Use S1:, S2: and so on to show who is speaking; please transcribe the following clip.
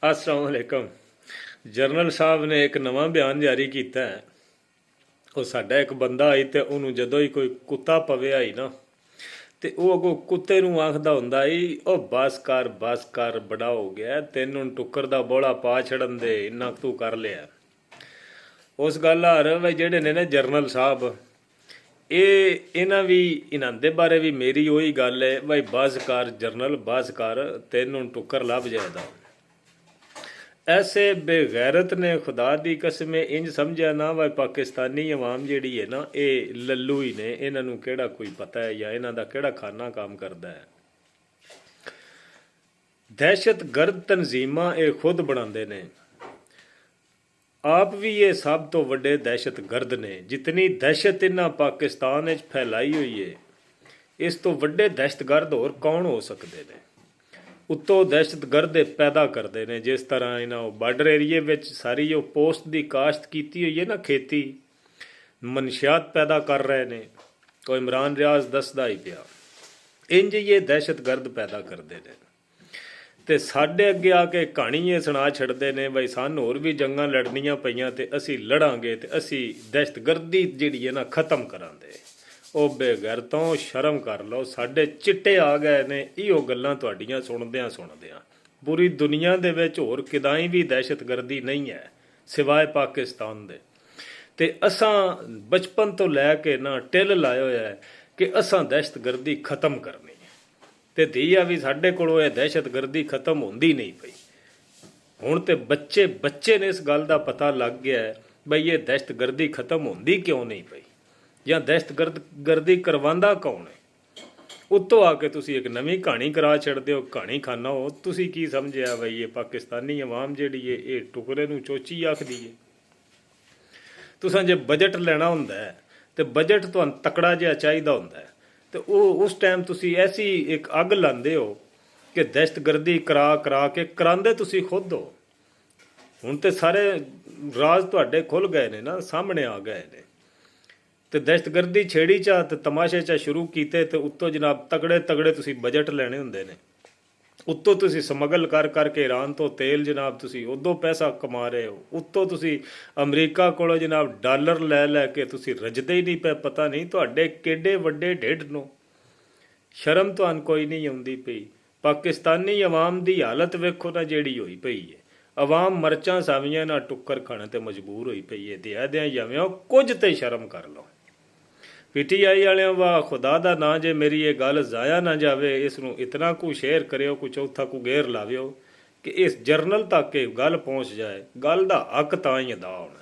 S1: अस्सलाम वालेकुम। ਜਰਨਲ ਸਾਹਿਬ ਨੇ ਇੱਕ ਨਵਾਂ ਬਿਆਨ ਜਾਰੀ ਕੀਤਾ ਹੈ। ਉਹ ਸਾਡਾ ਇੱਕ ਬੰਦਾ ਆਈ ਤੇ ਉਹਨੂੰ ਜਦੋਂ ਹੀ ਕੋਈ ਕੁੱਤਾ ਪਵੇ ਆਈ ਨਾ ਤੇ ਉਹ ਅੱਗੋਂ ਕੁੱਤੇ ਨੂੰ ਆਖਦਾ ਹੁੰਦਾ ਈ, ਉਹ ਬਸ ਕਰ ਬੜਾ ਹੋ ਗਿਆ, ਤੈਨੂੰ ਟੁੱਕਰ ਦਾ ਬੋਲਾ ਪਾ ਛੜਨ ਦੇ, ਇੰਨਾ ਕੁ ਤੂੰ ਕਰ ਲਿਆ। ਉਸ ਗੱਲ ਹਾਰ ਵੀ ਜਿਹੜੇ ਨੇ ਨਾ ਜਰਨਲ ਸਾਹਿਬ, ਇਹਨਾਂ ਦੇ ਬਾਰੇ ਵੀ ਮੇਰੀ ਉਹੀ ਗੱਲ ਹੈ ਬਈ ਬਸ ਕਰ ਜਰਨਲ, ਬਸ ਕਰ, ਤੈਨੂੰ ਟੁੱਕਰ ਲੱਭ ਜਾਏਦਾ। ਐਸੇ ਬੇਗੈਰਤ ਨੇ ਖੁਦਾ ਦੀ ਕਸਮ ਇੰਜ ਸਮਝਿਆ ਨਾ ਵਾ ਪਾਕਿਸਤਾਨੀ ਅਵਾਮ ਜਿਹੜੀ ਹੈ ਨਾ ਇਹ ਲੱਲੂ ਹੀ ਨੇ, ਇਹਨਾਂ ਨੂੰ ਕਿਹੜਾ ਕੋਈ ਪਤਾ ਹੈ ਜਾਂ ਇਹਨਾਂ ਦਾ ਕਿਹੜਾ ਖਾਨਾ ਕੰਮ ਕਰਦਾ ਹੈ। ਦਹਿਸ਼ਤਗਰਦ ਤਨਜ਼ੀਮਾਂ ਇਹ ਖੁਦ ਬਣਾਉਂਦੇ ਨੇ, ਆਪ ਵੀ ਇਹ ਸਭ ਤੋਂ ਵੱਡੇ ਦਹਿਸ਼ਤਗਰਦ ਨੇ। ਜਿਤਨੀ ਦਹਿਸ਼ਤ ਇਹਨਾਂ ਪਾਕਿਸਤਾਨ ਵਿੱਚ ਫੈਲਾਈ ਹੋਈ ਹੈ, ਇਸ ਤੋਂ ਵੱਡੇ ਦਹਿਸ਼ਤਗਰਦ ਹੋਰ ਕੌਣ ਹੋ ਸਕਦੇ ਨੇ। ਉੱਤੋਂ ਦਹਿਸ਼ਤਗਰਦ ਪੈਦਾ ਕਰਦੇ ਨੇ, ਜਿਸ ਤਰ੍ਹਾਂ ਇਹਨਾਂ ਉਹ ਬਾਰਡਰ ਏਰੀਏ ਵਿੱਚ ਸਾਰੀ ਉਹ ਪੋਸਟ ਦੀ ਕਾਸ਼ਤ ਕੀਤੀ ਹੋਈ ਹੈ ਨਾ, ਖੇਤੀ ਮਨਸ਼ਿਆਤ ਪੈਦਾ ਕਰ ਰਹੇ ਨੇ। ਉਹ ਇਮਰਾਨ ਰਿਆਜ਼ ਦੱਸਦਾ ਹੀ ਪਿਆ, ਇੰਜ ਇਹ ਦਹਿਸ਼ਤਗਰਦ ਪੈਦਾ ਕਰਦੇ ਨੇ। ਤੇ ਸਾਡੇ ਅੱਗੇ ਆ ਕੇ ਕਹਾਣੀ ਇਹ ਸੁਣਾ ਛੱਡਦੇ ਨੇ ਬਈ ਸਾਨੂੰ ਹੋਰ ਵੀ ਜੰਗਾਂ ਲੜਨੀਆਂ ਪਈਆਂ ਤੇ ਅਸੀਂ ਲੜਾਂਗੇ ਤੇ ਅਸੀਂ ਦਹਿਸ਼ਤਗਰਦੀ ਜਿਹੜੀ ਹੈ ਨਾ ਖ਼ਤਮ ਕਰਾਂਗੇ। ਉਹ ਬੇਗੈਰਤੋਂ ਸ਼ਰਮ ਕਰ ਲਓ, ਸਾਡੇ ਚਿੱਟੇ ਆ ਗਏ ਨੇ ਇਹੋ ਗੱਲਾਂ ਤੁਹਾਡੀਆਂ ਸੁਣਦਿਆਂ ਪੂਰੀ ਦੁਨੀਆ ਦੇ ਵਿੱਚ ਹੋਰ ਕਿਦਾਈ ਵੀ ਦਹਿਸ਼ਤਗਰਦੀ ਨਹੀਂ ਹੈ ਸਿਵਾਏ ਪਾਕਿਸਤਾਨ ਦੇ। ਤੇ ਅਸਾਂ ਬਚਪਨ ਤੋਂ ਲੈ ਕੇ ਨਾ ਟਿੱਲ ਲਾਇਆ ਹੋਇਆ ਹੈ ਕਿ ਅਸਾਂ ਦਹਿਸ਼ਤਗਰਦੀ ਖਤਮ ਕਰਨੀ ਹੈ। ਤੇ ਧੀਆ ਵੀ ਸਾਡੇ ਕੋਲੋਂ ਇਹ ਦਹਿਸ਼ਤਗਰਦੀ ਖਤਮ ਹੁੰਦੀ ਨਹੀਂ ਪਈ। ਹੁਣ ਤੇ ਬੱਚੇ ਨੇ ਇਸ ਗੱਲ ਦਾ ਪਤਾ ਲੱਗ ਗਿਆ ਹੈ ਬਈ ਇਹ ਦਹਿਸ਼ਤਗਰਦੀ ਖਤਮ ਹੁੰਦੀ ਕਿਉਂ ਨਹੀਂ ਪਈ ਜਾਂ ਦਹਿਸ਼ਤਗਰਦੀ ਕਰਵਾਉਂਦਾ ਕੌਣ ਹੈ। ਉੱਤੋਂ ਆ ਕੇ ਤੁਸੀਂ ਇੱਕ ਨਵੀਂ ਕਹਾਣੀ ਕਰਾ ਛੱਡਦੇ ਹੋ, ਕਹਾਣੀ ਖਾਨਾ ਹੋ। ਤੁਸੀਂ ਕੀ ਸਮਝਿਆ ਬਈ ਇਹ ਪਾਕਿਸਤਾਨੀ ਅਵਾਮ ਜਿਹੜੀ ਹੈ ਇਹ ਟੁਕੜੇ ਨੂੰ ਚੋਚੀ ਆਖਦੀ ਹੈ। ਤੁਸੀਂ ਜੇ ਬਜਟ ਲੈਣਾ ਹੁੰਦਾ ਹੈ ਤੇ ਬਜਟ ਤੁਹਾਨੂੰ ਤਕੜਾ ਜਿਹਾ ਚਾਹੀਦਾ ਹੁੰਦਾ ਹੈ ਤੇ ਉਹ ਉਸ ਟਾਈਮ ਤੁਸੀਂ ਐਸੀ ਇੱਕ ਅੱਗ ਲਾਉਂਦੇ ਹੋ ਕਿ ਦਹਿਸ਼ਤਗਰਦੀ ਕਰਾ ਕੇ ਕਰਾਉਂਦੇ ਤੁਸੀਂ ਖੁਦ ਹੋ। ਹੁਣ ਤੇ ਸਾਰੇ ਰਾਜ਼ ਤੁਹਾਡੇ ਖੁੱਲ੍ਹ ਗਏ ਨੇ ਨਾ, ਸਾਹਮਣੇ ਆ ਗਏ ਨੇ। ਤੇ ਦਹਿਸ਼ਤਗਰਦੀ ਛੇੜੀ ਚਾ ਤੇ ਤਮਾਸ਼ੇ ਚਾ ਸ਼ੁਰੂ ਕੀਤੇ ਤੇ ਉੱਤੋਂ ਜਨਾਬ ਤਗੜੇ ਤੁਸੀਂ ਬਜਟ ਲੈਣੇ ਹੁੰਦੇ ਨੇ। ਉੱਤੋਂ ਤੁਸੀਂ ਸਮਗਲ ਕਰਕੇ ਈਰਾਨ ਤੋਂ ਤੇਲ ਜਨਾਬ ਤੁਸੀਂ ਉਦੋਂ ਪੈਸਾ ਕਮਾ ਰਹੇ ਹੋ। ਉੱਤੋਂ ਤੁਸੀਂ ਅਮਰੀਕਾ ਕੋਲੋਂ ਜਨਾਬ ਡਾਲਰ ਲੈ ਕੇ ਤੁਸੀਂ ਰੱਜਦੇ ਹੀ ਨਹੀਂ ਪਏ। ਪਤਾ ਨਹੀਂ ਤੁਹਾਡੇ ਕਿੱਡੇ ਵੱਡੇ ਢਿੱਡ ਨੂੰ ਸ਼ਰਮ ਤੁਹਾਨੂੰ ਕੋਈ ਨਹੀਂ ਆਉਂਦੀ ਪਈ। ਪਾਕਿਸਤਾਨੀ ਅਵਾਮ ਦੀ ਹਾਲਤ ਵੇਖੋ ਨਾ ਜਿਹੜੀ ਹੋਈ ਪਈ ਹੈ। ਅਵਾਮ ਮਰਚਾਂ ਸਾਵੀਆਂ ਨਾਲ ਟੁੱਕਰ ਖਾਣੇ ਤੇ ਮਜਬੂਰ ਹੋਈ ਪਈ ਹੈ। ਦਿਆਂ ਜਾਵਿਓ ਕੁਝ ਤੇ ਸ਼ਰਮ ਕਰ ਲਓ। PTI ਵਾਲਿਆਂ ਵਾ ਖੁਦਾ ਦਾ ਨਾਂ, ਜੇ ਮੇਰੀ ਇਹ ਗੱਲ ਜ਼ਾਇਆ ਨਾ ਜਾਵੇ, ਇਸ ਨੂੰ ਇਤਨਾ ਕੁ ਸ਼ੇਅਰ ਕਰਿਓ, ਕੁ ਚੌਥਾ ਕੁ ਗੇਰ ਲਾਵਿਓ ਕਿ ਇਸ ਜਰਨਲ ਤੱਕ ਇਹ ਗੱਲ ਪਹੁੰਚ ਜਾਏ। ਗੱਲ ਦਾ ਹੱਕ ਤਾਂ ਹੀ ਅਦਾ ਹੋਣਾ।